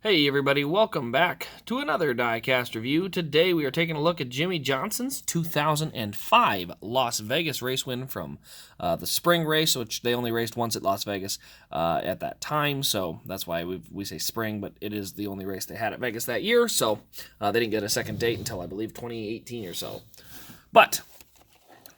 Hey everybody, welcome back to another Diecast review. Today we are taking a look at Jimmie Johnson's 2005 Las Vegas race win from the spring race, which they only raced once at Las Vegas at that time, so that's why we say spring, but it is the only race they had at Vegas that year, so they didn't get a second date until I believe 2018 or so. But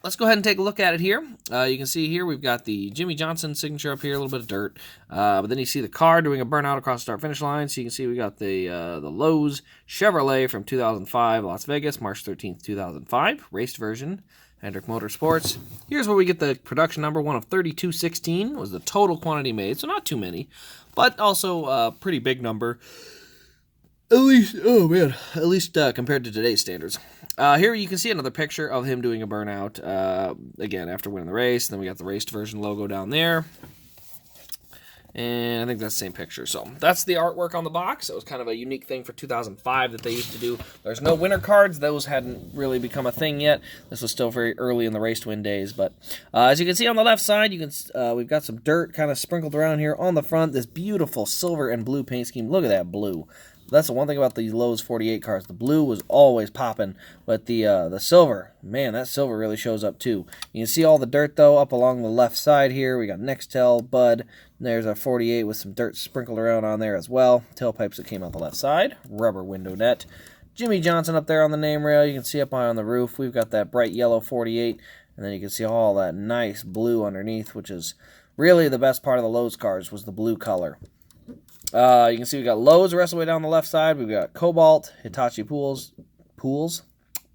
let's go ahead and take a look at it here. You can see here we've got the Jimmie Johnson signature up here, a little bit of dirt. But then you see the car doing a burnout across the start-finish line. So you can see we got the Lowe's Chevrolet from 2005, Las Vegas, March 13th, 2005, raced version, Hendrick Motorsports. Here's where we get the production number. One of 3216 was the total quantity made, so not too many, but also a pretty big number. At least, oh man, at least compared to today's standards. Here you can see another picture of him doing a burnout, again, after winning the race. Then we got the raced version logo down there. And I think that's the same picture. So that's the artwork on the box. It was kind of a unique thing for 2005 that they used to do. There's no winner cards. Those hadn't really become a thing yet. This was still very early in the race to win days. But as you can see on the left side, you can we've got some dirt kind of sprinkled around here on the front. This beautiful silver and blue paint scheme. Look at that blue. That's the one thing about these Lowe's 48 cars. The blue was always popping, but the silver, man, that silver really shows up too. You can see all the dirt, though, up along the left side here. We got Nextel, Bud. There's a 48 with some dirt sprinkled around on there as well. Tailpipes that came out the left side. Rubber window net. Jimmie Johnson up there on the name rail. You can see up high on the roof. We've got that bright yellow 48, and then you can see all that nice blue underneath, which is really the best part of the Lowe's cars was the blue color. You can see we got Lowe's the rest of the way down the left side. We've got Cobalt, Hitachi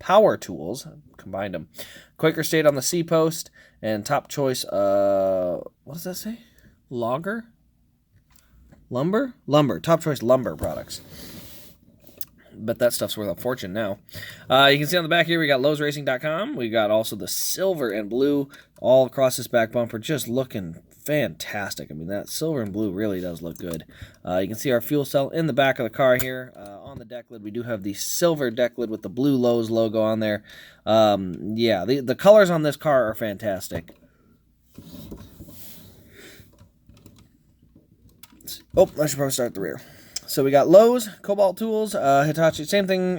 Power Tools, combined them. Quaker State on the C post, and Top Choice, what does that say? Lumber? Top Choice Lumber products. But that stuff's worth a fortune now. You can see on the back here we got LowesRacing.com. We got also the silver and blue all across this back bumper, just looking fantastic. I mean, that silver and blue really does look good. You can see our fuel cell in the back of the car here. On the deck lid, we do have the silver deck lid with the blue Lowe's logo on there. Yeah, the colors on this car are fantastic. Oh, I should probably start at the rear. So we got Lowe's, Cobalt Tools, Hitachi, same thing,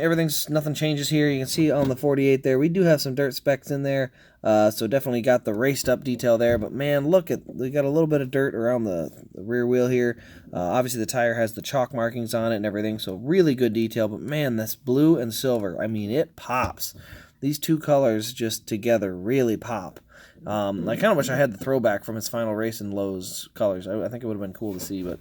nothing changes here. You can see on the 48 there, we do have some dirt specks in there, so definitely got the raced up detail there, but man, look at, we got a little bit of dirt around the rear wheel here. Obviously the tire has the chalk markings on it and everything, so really good detail, but man, this blue and silver, I mean, it pops. These two colors just together really pop. I kind of wish I had the throwback from his final race in Lowe's colors. I think it would have been cool to see, but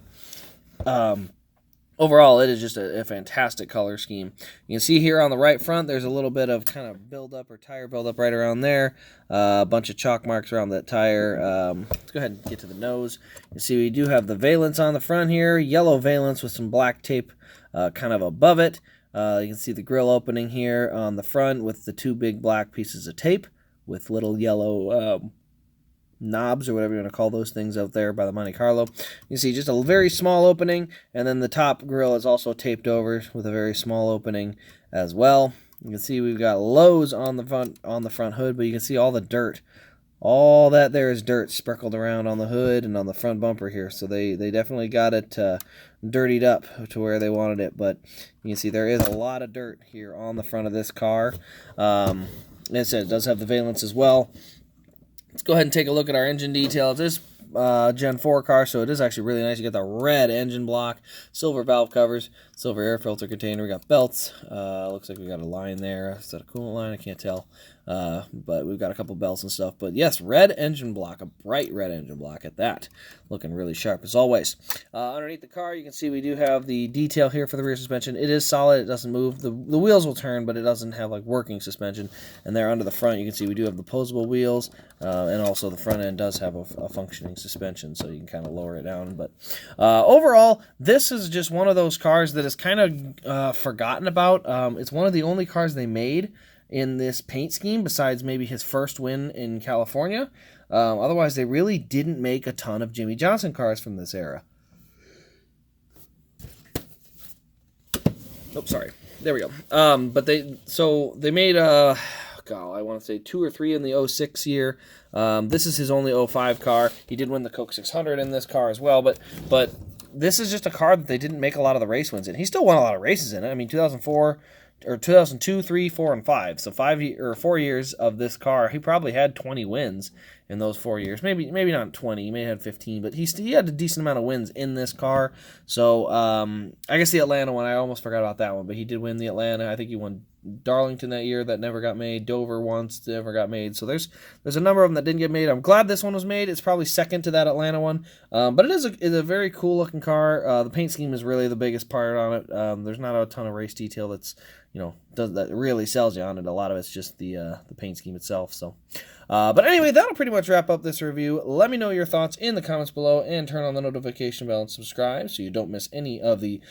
overall, it is just a fantastic color scheme. You can see here on the right front, there's a little bit of kind of buildup or tire buildup right around there. A bunch of chalk marks around that tire. Let's go ahead and get to the nose. You see we do have the valence on the front here. Yellow valence with some black tape kind of above it. You can see the grill opening here on the front with the two big black pieces of tape with little yellow knobs or whatever you want to call those things out there by the Monte Carlo. You see just a very small opening, and then the top grill is also taped over with a very small opening as well. You can see we've got Lowe's on the front hood, but you can see all the dirt. All that there is dirt sprinkled around on the hood and on the front bumper here, so they definitely got it dirtied up to where they wanted it, but you can see there is a lot of dirt here on the front of this car. As I said, it does have the valence as well. Let's go ahead and take a look at our engine details. This Gen 4 car, so it is actually really nice. You got the red engine block, silver valve covers, silver air filter container. We got belts. Looks like we got a line there. Is that a coolant line? I can't tell. But we've got a couple belts and stuff. But yes, red engine block, a bright red engine block at that. Looking really sharp as always. Underneath the car, you can see we do have the detail here for the rear suspension. It is solid. It doesn't move. The wheels will turn, but it doesn't have like working suspension. And there under the front, you can see we do have the posable wheels. And also the front end does have a functioning suspension, so you can kind of lower it down. But overall, this is just one of those cars that is kind of forgotten about. It's one of the only cars they made in this paint scheme, besides maybe his first win in California. Otherwise, they really didn't make a ton of Jimmie Johnson cars from this era. Oh, sorry. There we go. But they made I want to say 2 or 3 in the 06 year. This is his only 05 car. He did win the Coke 600 in this car as well, but this is just a car that they didn't make a lot of the race wins in. He still won a lot of races in it. I mean, 2004 or 2002, 3, 4, and 5. So 4 years of this car, he probably had 20 wins in those 4 years. Maybe not 20. He may have had 15, but he had a decent amount of wins in this car. So I guess the Atlanta one, I almost forgot about that one, but he did win the Atlanta. I think he won Darlington that year, that never got made. Dover once, never got made. So there's a number of them that didn't get made. I'm glad this one was made. It's probably second to that Atlanta one, but it is a very cool looking car. The paint scheme is really the biggest part on it. There's not a ton of race detail that's that really sells you on it. A lot of it's just the paint scheme itself. So, but anyway, that'll pretty much wrap up this review. Let me know your thoughts in the comments below, and turn on the notification bell and subscribe so you don't miss any of the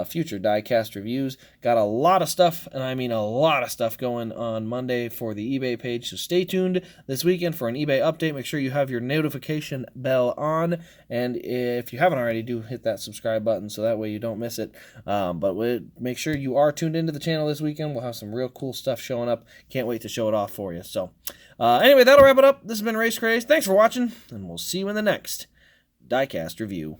future Diecast reviews. Got a lot of stuff, and I mean a lot of stuff going on Monday for the eBay page, so stay tuned this weekend for an eBay update. Make sure you have your notification bell on, and if you haven't already, do hit that subscribe button so that way you don't miss it. But make sure you are tuned into the channel this weekend. We'll have some real cool stuff showing up. Can't wait to show it off for you. So anyway, that'll wrap it up. This has been Race Craze. Thanks for watching, and we'll see you in the next Diecast review.